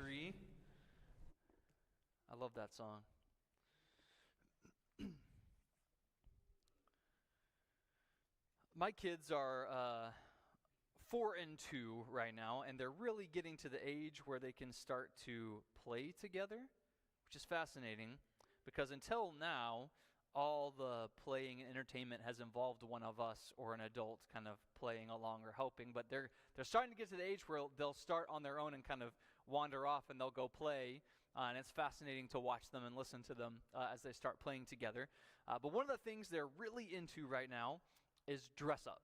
Tree. I love that song. My kids are 4 and 2 right now, and they're really getting to the age where they can start to play together, which is fascinating because until now, all the playing and entertainment has involved one of us or an adult kind of playing along or helping, but they're starting to get to the age where they'll start on their own and kind of wander off and they'll go play, and it's fascinating to watch them and listen to them as they start playing together. But one of the things they're really into right now is dress up.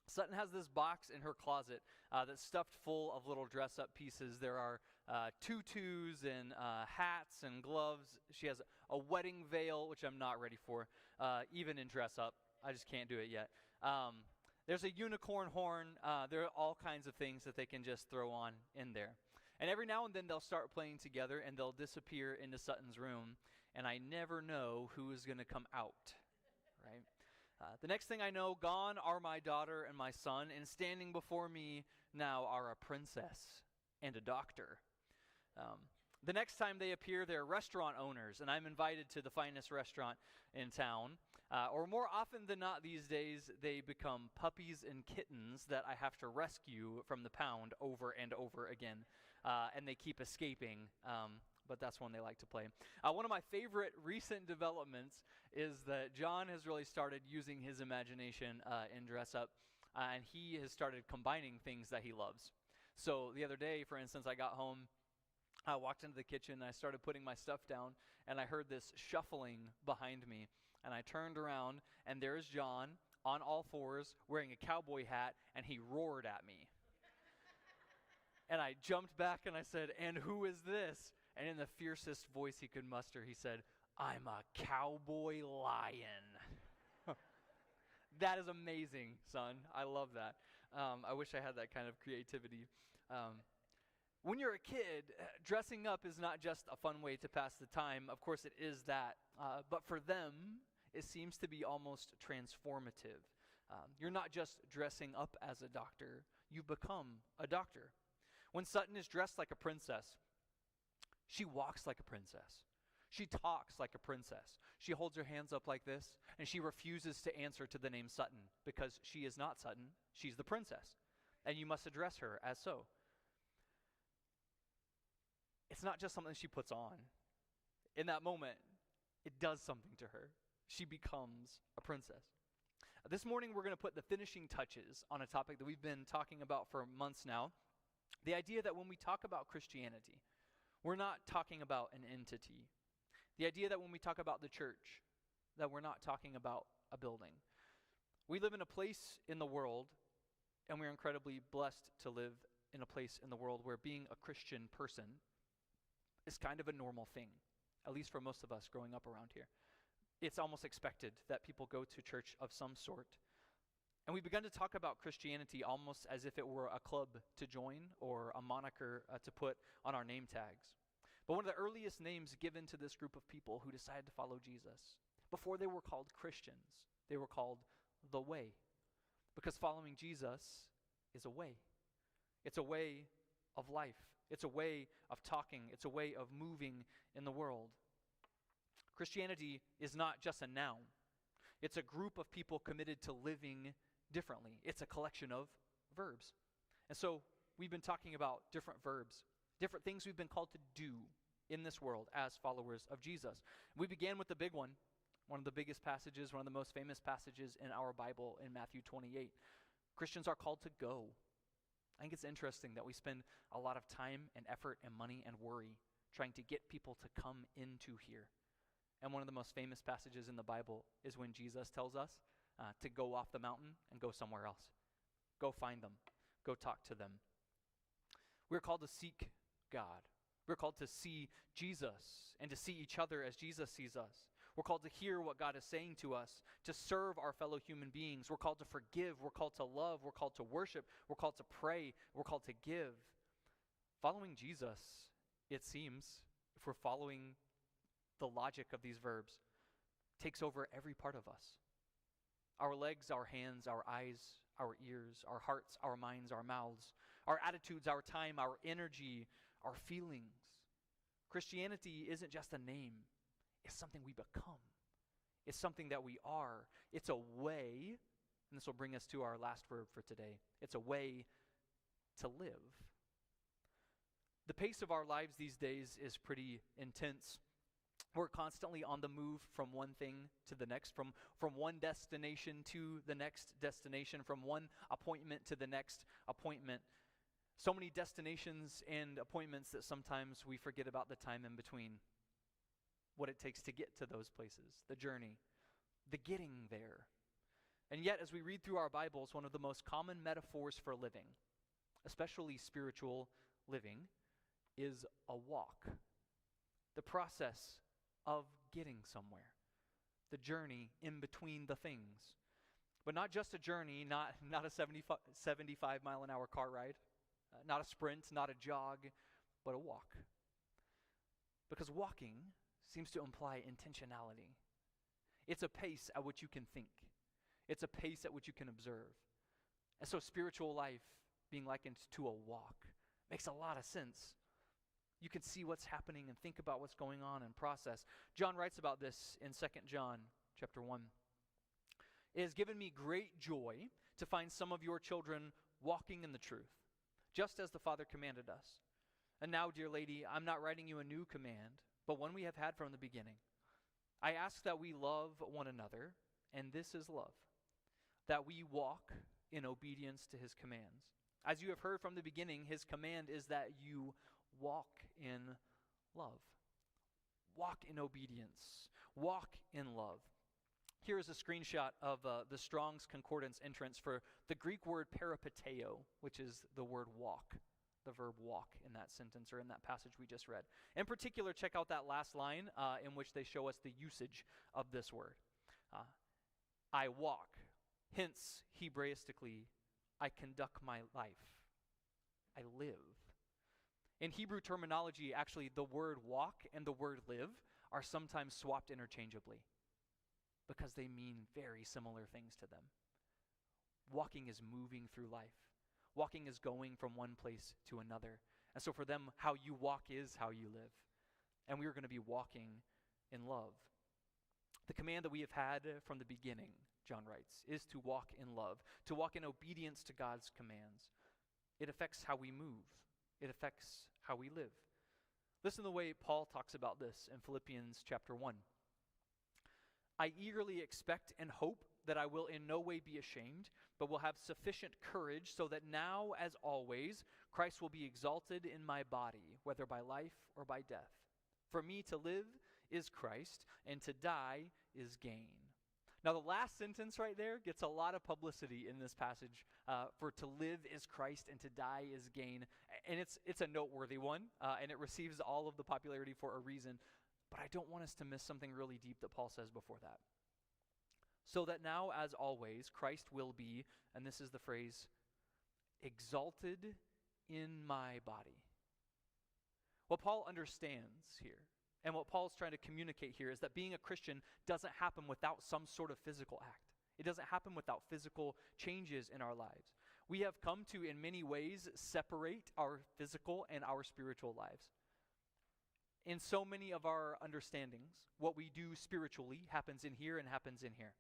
Sutton has this box in her closet that's stuffed full of little dress-up pieces. There are tutus and hats and gloves. She has a wedding veil, which I'm not ready for, even in dress-up. I just can't do it yet. There's a unicorn horn. There are all kinds of things that they can just throw on in there. And every now and then they'll start playing together, and they'll disappear into Sutton's room, and I never know who is going to come out, right? The next thing I know, gone are my daughter and my son, and standing before me now are a princess and a doctor. The next time they appear, they're restaurant owners, and I'm invited to the finest restaurant in town. Or more often than not these days, they become puppies and kittens that I have to rescue from the pound over and over again, and they keep escaping. But that's one they like to play. One of my favorite recent developments is that John has really started using his imagination in dress up, and he has started combining things that he loves. So the other day, for instance, I got home, I walked into the kitchen, and I started putting my stuff down, and I heard this shuffling behind me, and I turned around, and there's John on all fours wearing a cowboy hat, and he roared at me. And I jumped back, and I said, "And who is this?" And in the fiercest voice he could muster, he said, "I'm a cowboy lion." That is amazing, son. I love that. I wish I had that kind of creativity. When you're a kid, dressing up is not just a fun way to pass the time. Of course, it is that. But for them, it seems to be almost transformative. You're not just dressing up as a doctor. You become a doctor. When Sutton is dressed like a princess, she walks like a princess. She talks like a princess. She holds her hands up like this, and she refuses to answer to the name Sutton because she is not Sutton. She's the princess, and you must address her as so. It's not just something she puts on. In that moment, it does something to her. She becomes a princess. This morning, we're going to put the finishing touches on a topic that we've been talking about for months now. The idea that when we talk about Christianity, we're not talking about an entity. The idea that when we talk about the church, that we're not talking about a building. We live in a place in the world, and we're incredibly blessed to live in a place in the world where being a Christian person is kind of a normal thing, at least for most of us growing up around here. It's almost expected that people go to church of some sort. And we've begun to talk about Christianity almost as if it were a club to join or a moniker to put on our name tags. But one of the earliest names given to this group of people who decided to follow Jesus, before they were called Christians, they were called the Way. Because following Jesus is a way. It's a way of life. It's a way of talking. It's a way of moving in the world. Christianity is not just a noun. It's a group of people committed to living differently. It's a collection of verbs. And so we've been talking about different verbs, different things we've been called to do in this world as followers of Jesus. We began with the big one of the biggest passages, one of the most famous passages in our Bible in Matthew 28. Christians are called to go. I think it's interesting that we spend a lot of time and effort and money and worry trying to get people to come into here. And one of the most famous passages in the Bible is when Jesus tells us to go off the mountain and go somewhere else. Go find them. Go talk to them. We're called to seek God. We're called to see Jesus and to see each other as Jesus sees us. We're called to hear what God is saying to us, to serve our fellow human beings. We're called to forgive. We're called to love. We're called to worship. We're called to pray. We're called to give. Following Jesus, it seems, if we're following the logic of these verbs, takes over every part of us. Our legs, our hands, our eyes, our ears, our hearts, our minds, our mouths, our attitudes, our time, our energy, our feelings. Christianity isn't just a name. It's something we become. It's something that we are. It's a way, and this will bring us to our last verb for today. It's a way to live. The pace of our lives these days is pretty intense. We're constantly on the move from one thing to the next, from one destination to the next destination, from one appointment to the next appointment. So many destinations and appointments that sometimes we forget about the time in between. What it takes to get to those places, the journey, the getting there. And yet, as we read through our Bibles, one of the most common metaphors for living, especially spiritual living, is a walk. The process of getting somewhere. The journey in between the things. But not just a journey, not a 75 mile an hour car ride, not a sprint, not a jog, but a walk. Because walking seems to imply intentionality. It's a pace at which you can think. It's a pace at which you can observe. And so spiritual life being likened to a walk makes a lot of sense. You can see what's happening and think about what's going on and process. John writes about this in 2 John chapter 1. It has given me great joy to find some of your children walking in the truth, just as the Father commanded us. And now, dear lady, I'm not writing you a new command, but one we have had from the beginning. I ask that we love one another, and this is love, that we walk in obedience to his commands. As you have heard from the beginning, his command is that you walk in love. Walk in obedience. Walk in love. Here is a screenshot of the Strong's Concordance entrance for the Greek word peripateo, which is the word walk. The verb walk in that sentence or in that passage we just read. In particular, check out that last line in which they show us the usage of this word. I walk. Hence, Hebraistically, I conduct my life. I live. In Hebrew terminology, actually, the word walk and the word live are sometimes swapped interchangeably because they mean very similar things to them. Walking is moving through life. Walking is going from one place to another. And so for them, how you walk is how you live. And we are going to be walking in love. The command that we have had from the beginning, John writes, is to walk in love, to walk in obedience to God's commands. It affects how we move. It affects how we live. Listen to the way Paul talks about this in Philippians chapter 1. I eagerly expect and hope that I will in no way be ashamed, but will have sufficient courage so that now, as always, Christ will be exalted in my body, whether by life or by death. For me to live is Christ, and to die is gain. Now, the last sentence right there gets a lot of publicity in this passage. For to live is Christ, and to die is gain. And it's a noteworthy one, and it receives all of the popularity for a reason. But I don't want us to miss something really deep that Paul says before that. So that now, as always, Christ will be, and this is the phrase, exalted in my body. What Paul understands here, and what Paul's trying to communicate here, is that being a Christian doesn't happen without some sort of physical act. It doesn't happen without physical changes in our lives. We have come to, in many ways, separate our physical and our spiritual lives. In so many of our understandings, what we do spiritually happens in here and happens in here,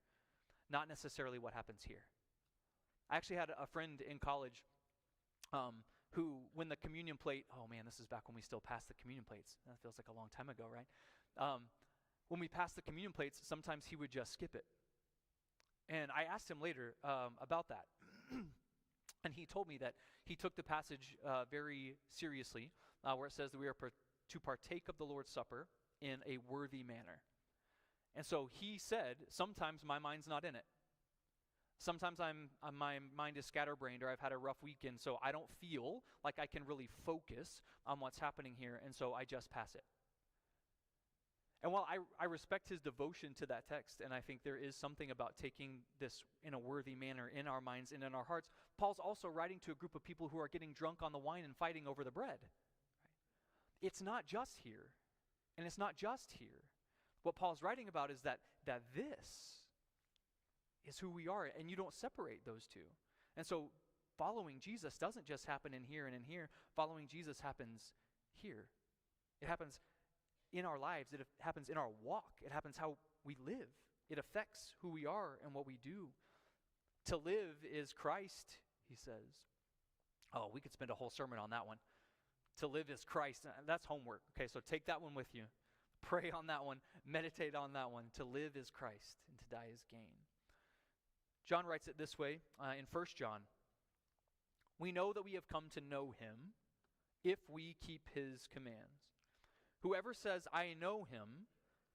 not necessarily what happens here. I actually had a friend in college who, when the communion plate, oh man, this is back when we still passed the communion plates. That feels like a long time ago, right? When we passed the communion plates, sometimes he would just skip it. And I asked him later about that. And he told me that he took the passage very seriously, where it says that we are to partake of the Lord's Supper in a worthy manner. And so he said, sometimes my mind's not in it. Sometimes my mind is scatterbrained, or I've had a rough weekend, so I don't feel like I can really focus on what's happening here, and so I just pass it. And while I respect his devotion to that text, and I think there is something about taking this in a worthy manner in our minds and in our hearts, Paul's also writing to a group of people who are getting drunk on the wine and fighting over the bread. It's not just here, and it's not just here. What Paul's writing about is that this is who we are, and you don't separate those two. And so following Jesus doesn't just happen in here and in here. Following Jesus happens here. It happens in our lives. It happens in our walk. It happens how we live. It affects who we are and what we do. To live is Christ, he says. Oh, we could spend a whole sermon on that one. To live is Christ. That's homework. Okay, so take that one with you. Pray on that one. Meditate on that one. To live is Christ, and to die is gain. John writes it this way in 1 John. We know that we have come to know him if we keep his commands. Whoever says, I know him,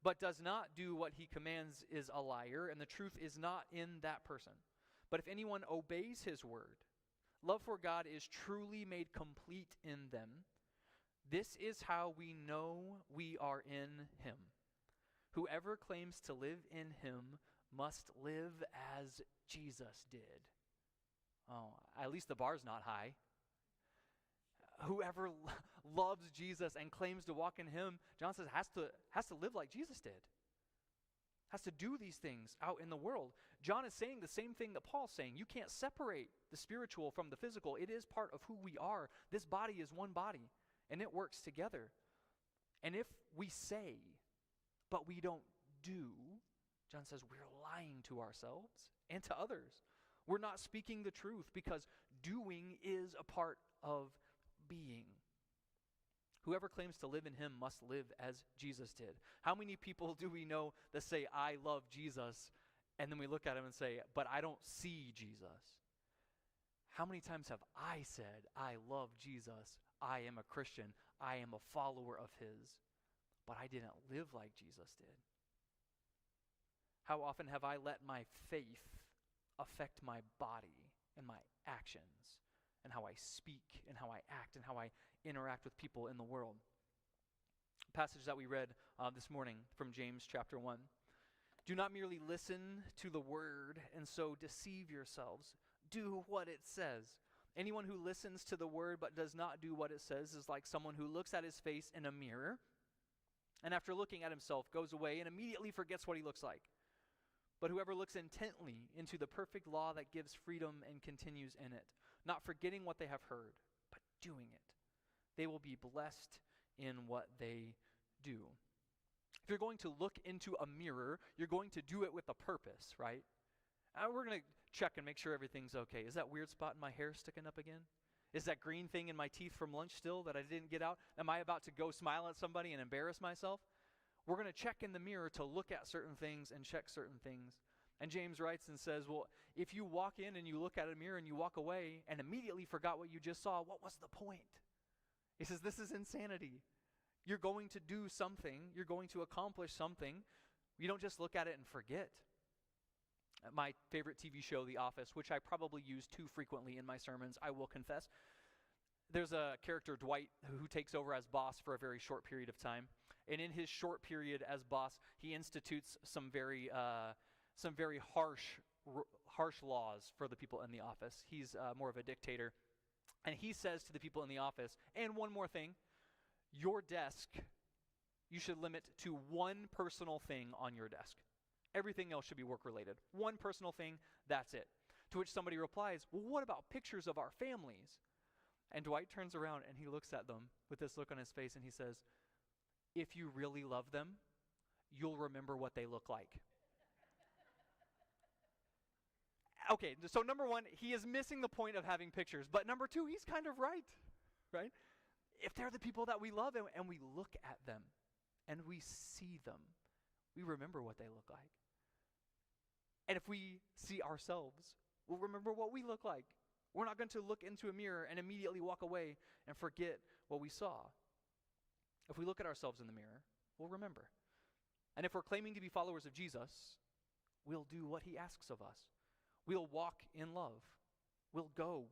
but does not do what he commands is a liar, and the truth is not in that person. But if anyone obeys his word, love for God is truly made complete in them. This is how we know we are in him. Whoever claims to live in him must live as Jesus did. Oh, at least the bar's not high. Whoever loves Jesus and claims to walk in him, John says, has to live like Jesus did. Has to do these things out in the world. John is saying the same thing that Paul's saying. You can't separate the spiritual from the physical. It is part of who we are. This body is one body, and it works together. And if we say, but we don't do, John says we're lying to ourselves and to others. We're not speaking the truth because doing is a part of being. Whoever claims to live in him must live as Jesus did. How many people do we know that say, I love Jesus, and then we look at him and say, but I don't see Jesus? How many times have I said, I love Jesus, I am a Christian, I am a follower of his, but I didn't live like Jesus did? How often have I let my faith affect my body and my actions and how I speak and how I act and how I interact with people in the world? A passage that we read this morning from James chapter 1. Do not merely listen to the word and so deceive yourselves. Do what it says. Anyone who listens to the word but does not do what it says is like someone who looks at his face in a mirror and after looking at himself goes away and immediately forgets what he looks like. But whoever looks intently into the perfect law that gives freedom and continues in it, not forgetting what they have heard, but doing it, they will be blessed in what they do. If you're going to look into a mirror, you're going to do it with a purpose, right? We're going to check and make sure everything's okay. Is that weird spot in my hair sticking up again? Is that green thing in my teeth from lunch still that I didn't get out? Am I about to go smile at somebody and embarrass myself? We're going to check in the mirror to look at certain things and check certain things. And James writes and says, well, if you walk in and you look at a mirror and you walk away and immediately forgot what you just saw, what was the point? He says, this is insanity. You're going to do something. You're going to accomplish something. You don't just look at it and forget. My favorite TV show, The Office, which I probably use too frequently in my sermons, I will confess. There's a character, Dwight, who takes over as boss for a very short period of time. And in his short period as boss, he institutes some very harsh laws for the people in the office. He's more of a dictator. And he says to the people in the office, and one more thing, your desk, you should limit to one personal thing on your desk. Everything else should be work-related. One personal thing, that's it. To which somebody replies, well, what about pictures of our families? And Dwight turns around and he looks at them with this look on his face and he says, if you really love them, you'll remember what they look like. Okay, so number one, he is missing the point of having pictures. But number two, he's kind of right? If they're the people that we love and we look at them and we see them, we remember what they look like. And if we see ourselves, we'll remember what we look like. We're not going to look into a mirror and immediately walk away and forget what we saw. If we look at ourselves in the mirror, we'll remember. And if we're claiming to be followers of Jesus, we'll do what he asks of us. We'll walk in love. We'll go.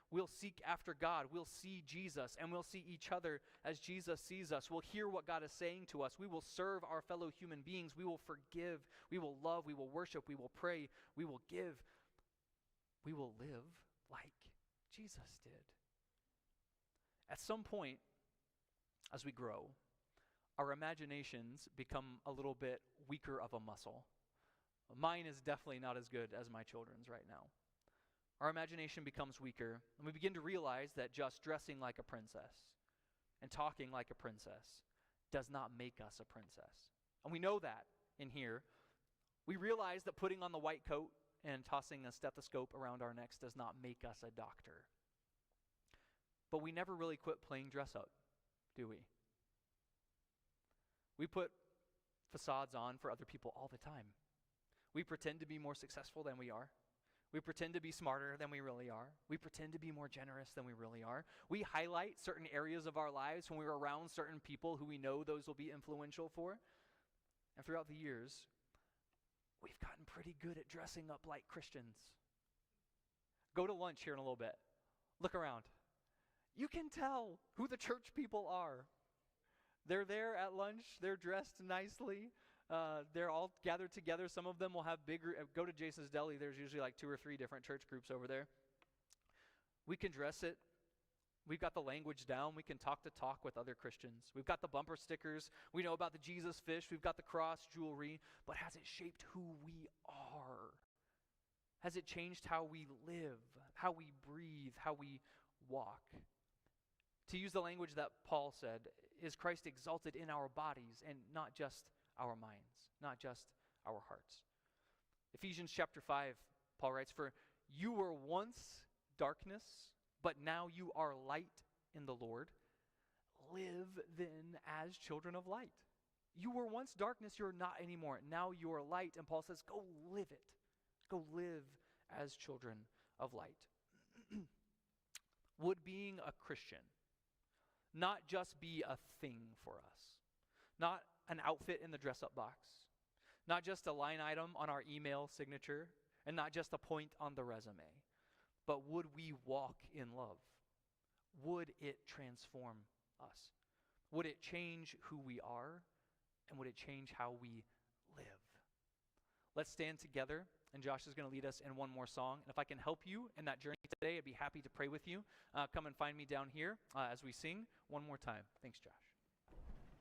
We'll seek after God. We'll see Jesus, and we'll see each other as Jesus sees us. We'll hear what God is saying to us. We will serve our fellow human beings. We will forgive. We will love. We will worship. We will pray. We will give. We will live like Jesus did. At some point, as we grow, our imaginations become a little bit weaker of a muscle. Mine is definitely not as good as my children's right now. Our imagination becomes weaker, and we begin to realize that just dressing like a princess, and talking like a princess does not make us a princess. And we know that in here. We realize that putting on the white coat and tossing a stethoscope around our necks does not make us a doctor. But we never really quit playing dress up, do we? We put facades on for other people all the time. We pretend to be more successful than we are. We pretend to be smarter than we really are. We pretend to be more generous than we really are. We highlight certain areas of our lives when we're around certain people who we know those will be influential for. And throughout the years, we've gotten pretty good at dressing up like Christians. Go to lunch here in a little bit. Look around. You can tell who the church people are. They're there at lunch. They're dressed nicely. They're all gathered together. Some of them will have bigger, go to Jason's Deli. There's usually like 2 or 3 different church groups over there. We can dress it. We've got the language down. We can talk with other Christians. We've got the bumper stickers. We know about the Jesus fish. We've got the cross jewelry. But has it shaped who we are? Has it changed how we live, how we breathe, how we walk? To use the language that Paul said, is Christ exalted in our bodies and not just our minds, not just our hearts? Ephesians chapter 5, Paul writes, "For you were once darkness, but now you are light in the Lord. Live then as children of light." You were once darkness, you're not anymore. Now you are light. And Paul says, go live it. Go live as children of light. Would being a Christian not just be a thing for us, not an outfit in the dress-up box, not just a line item on our email signature, and not just a point on the resume, but would we walk in love? Would it transform us? Would it change who we are? And would it change how we live? Let's stand together, and Josh is going to lead us in one more song. And if I can help you in that journey today, I'd be happy to pray with you. Come and find me down here as we sing one more time. Thanks, Josh.